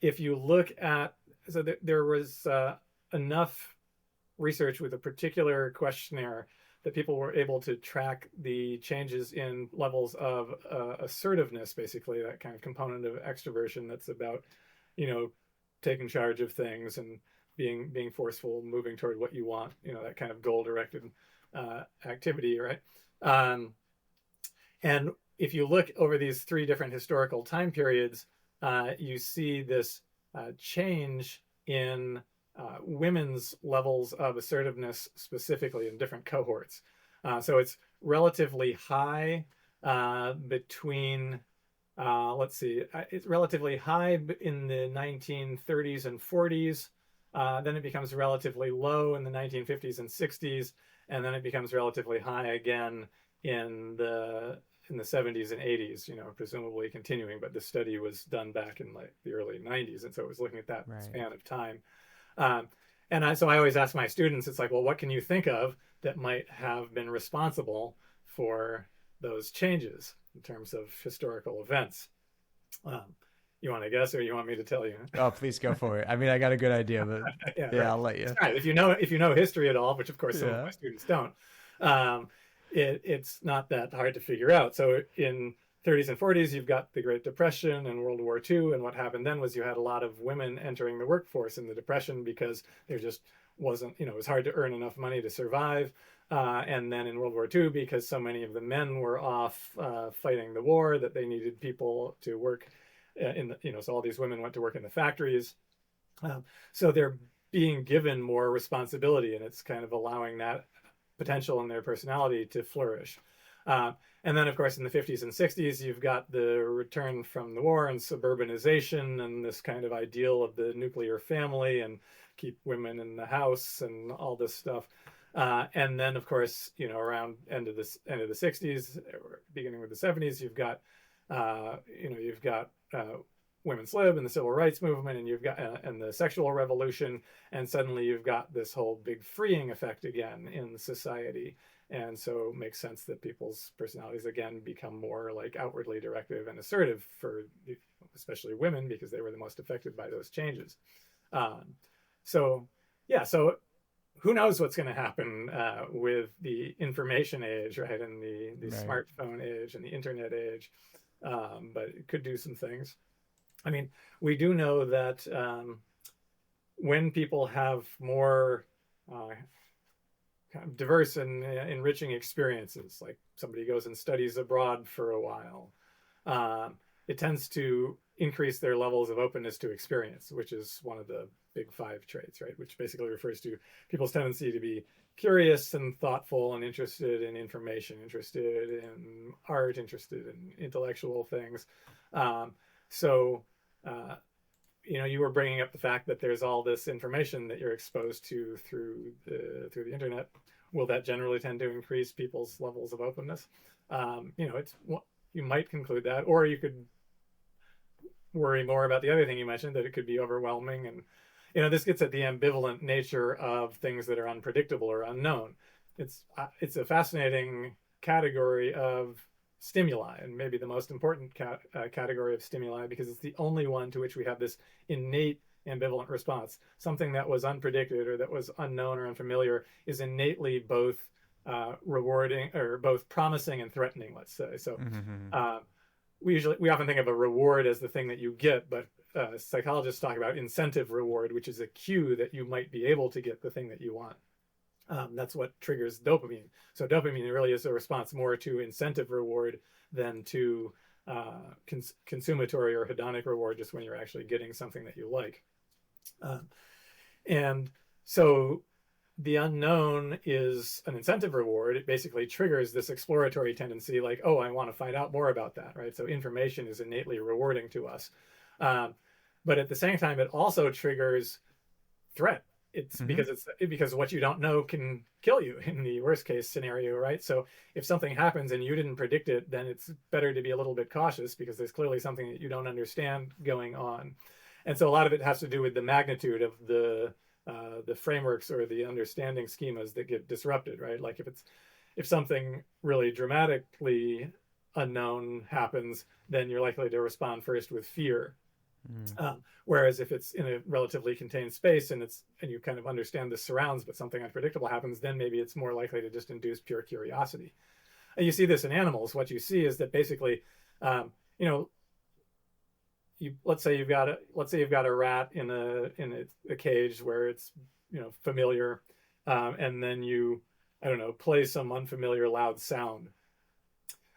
if you look at, so there was enough research with a particular questionnaire that people were able to track the changes in levels of assertiveness, basically that kind of component of extroversion that's about, you know, taking charge of things and being forceful, moving toward what you want, you know, that kind of goal directed activity, right? Um, and if you look over these three different historical time periods, you see this change in women's levels of assertiveness, specifically in different cohorts. So it's relatively high between, let's see, it's relatively high in the 1930s and 40s. Then it becomes relatively low in the 1950s and 60s, and then it becomes relatively high again in the 70s and 80s, you know, presumably continuing, but this study was done back in like the early 90s, and so it was looking at that Right. span of time. Um, so I always ask my students, it's like, well, what can you think of that might have been responsible for those changes in terms of historical events? Um, you want to guess, or you want me to tell you? Oh, please go for it. I mean, I got a good idea, but Yeah, yeah, right. I'll let It's you. kind of, if you know history at all, which of course some of my Yeah. students don't, um, it's not that hard to figure out. So in 30s and 40s, you've got the Great Depression and World War II, and what happened then was you had a lot of women entering the workforce in the Depression because there just wasn't, you know, it was hard to earn enough money to survive. And then in World War II, because so many of the men were off fighting the war, that they needed people to work in the, you know, so all these women went to work in the factories. Um, so they're being given more responsibility, and it's kind of allowing that potential in their personality to flourish. And then, of course, in the 50s and 60s, you've got the return from the war and suburbanization and this kind of ideal of the nuclear family and keep women in the house and all this stuff. And then, of course, you know, around end of the 60s, beginning with the 70s, you've got, you know, you've got women's lib and the civil rights movement, and you've got and the sexual revolution, and suddenly you've got this whole big freeing effect again in society. And so it makes sense that people's personalities again become more like outwardly directive and assertive for especially women because they were the most affected by those changes. Um, so yeah, so who knows what's going to happen with the information age, right, and the Right. smartphone age and the internet age, but it could do some things. I mean, we do know that when people have more kind of diverse and enriching experiences, like somebody goes and studies abroad for a while, it tends to increase their levels of openness to experience, which is one of the big five traits, right? Which basically refers to people's tendency to be curious and thoughtful and interested in information, interested in art, interested in intellectual things. Um, so, uh, you know, you were bringing up the fact that there's all this information that you're exposed to through the internet. Will that generally tend to increase people's levels of openness? You know, it's you might conclude that, or you could worry more about the other thing you mentioned, that it could be overwhelming. And you know, this gets at the ambivalent nature of things that are unpredictable or unknown. It's a fascinating category of stimuli, and maybe the most important category of stimuli, because it's the only one to which we have this innate ambivalent response. Something that was unpredicted or that was unknown or unfamiliar is innately both rewarding or both promising and threatening, let's say. So Mm-hmm. uh, we often think of a reward as the thing that you get, but psychologists talk about incentive reward, which is a cue that you might be able to get the thing that you want. That's what triggers dopamine. So dopamine really is a response more to incentive reward than to consumatory or hedonic reward, just when you're actually getting something that you like. Uh, and so the unknown is an incentive reward. It basically triggers this exploratory tendency, like, oh, I want to find out more about that, right? So information is innately rewarding to us. Um, but at the same time, it also triggers threat. Mm-hmm. It's because what you don't know can kill you in the worst case scenario, right? So if something happens and you didn't predict it, then it's better to be a little bit cautious because there's clearly something that you don't understand going on. And so a lot of it has to do with the magnitude of the frameworks or the understanding schemas that get disrupted, right? Like if something really dramatically unknown happens, then you're likely to respond first with fear. Mm. Whereas if it's in a relatively contained space and you kind of understand the surrounds, but something unpredictable happens, then maybe it's more likely to just induce pure curiosity. And you see this in animals. What you see is that basically, you know, let's say you've got a rat in a cage where it's familiar, and then you, I don't know, play some unfamiliar loud sound,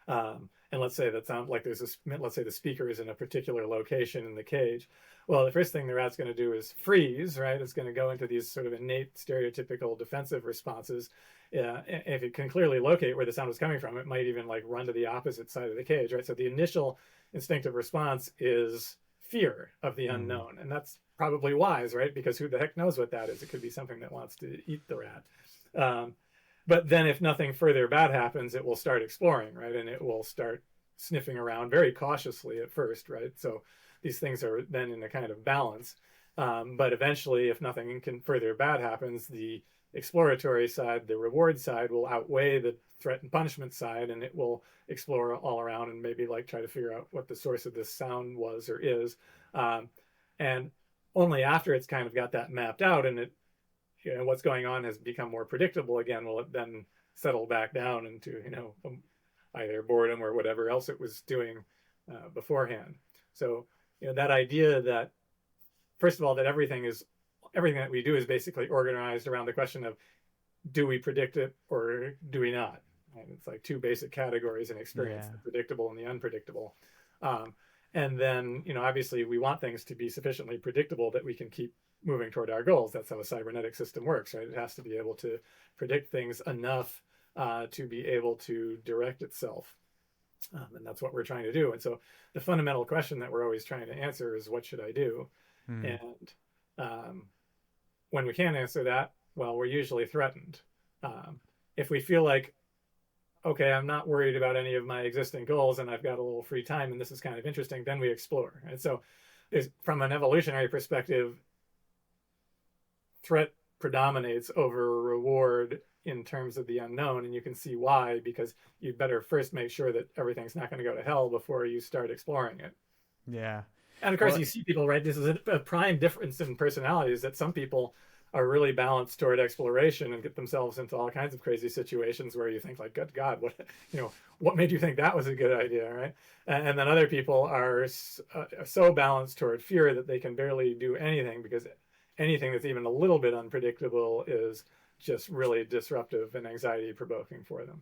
and let's say that sound like let's say the speaker is in a particular location in the cage. Well, the first thing the rat's going to do is freeze, right? It's going to go into these sort of innate stereotypical defensive responses. If it can clearly locate where the sound was coming from, it might even like run to the opposite side of the cage, right? So the initial instinctive response is fear of the Mm. unknown, and that's probably wise, right? Because who the heck knows what that is? It could be something that wants to eat the rat. Um, but then if nothing further bad happens, it will start exploring, right? And it will start sniffing around very cautiously at first, right? So these things are then in a kind of balance. But eventually, if nothing further bad happens, the exploratory side, the reward side, will outweigh the threat and punishment side, and it will explore all around and maybe like try to figure out what the source of this sound was or is. And only after it's kind of got that mapped out and what's going on has become more predictable again, will it then settle back down into either boredom or whatever else it was doing beforehand. So that idea that, first of all, that everything that we do is basically organized around the question of, do we predict it or do we not? And it's like two basic categories in experience: Yeah. the predictable and the unpredictable. And then obviously we want things to be sufficiently predictable that we can keep moving toward our goals. That's how a cybernetic system works, right? It has to be able to predict things enough to be able to direct itself. And that's what we're trying to do. And so the fundamental question that we're always trying to answer is, what should I do? Mm. And when we can't answer that, well, we're usually threatened. If we feel like, okay, I'm not worried about any of my existing goals and I've got a little free time and this is kind of interesting, then we explore. And so from an evolutionary perspective, threat predominates over reward in terms of the unknown, and you can see why, because you'd better first make sure that everything's not going to go to hell before you start exploring it. Yeah. And of course, Well, you see people, right? This is a prime difference in personalities, that some people are really balanced toward exploration and get themselves into all kinds of crazy situations where you think, like, good God, what made you think that was a good idea, right? And then other people are so balanced toward fear that they can barely do anything, because anything that's even a little bit unpredictable is just really disruptive and anxiety provoking for them.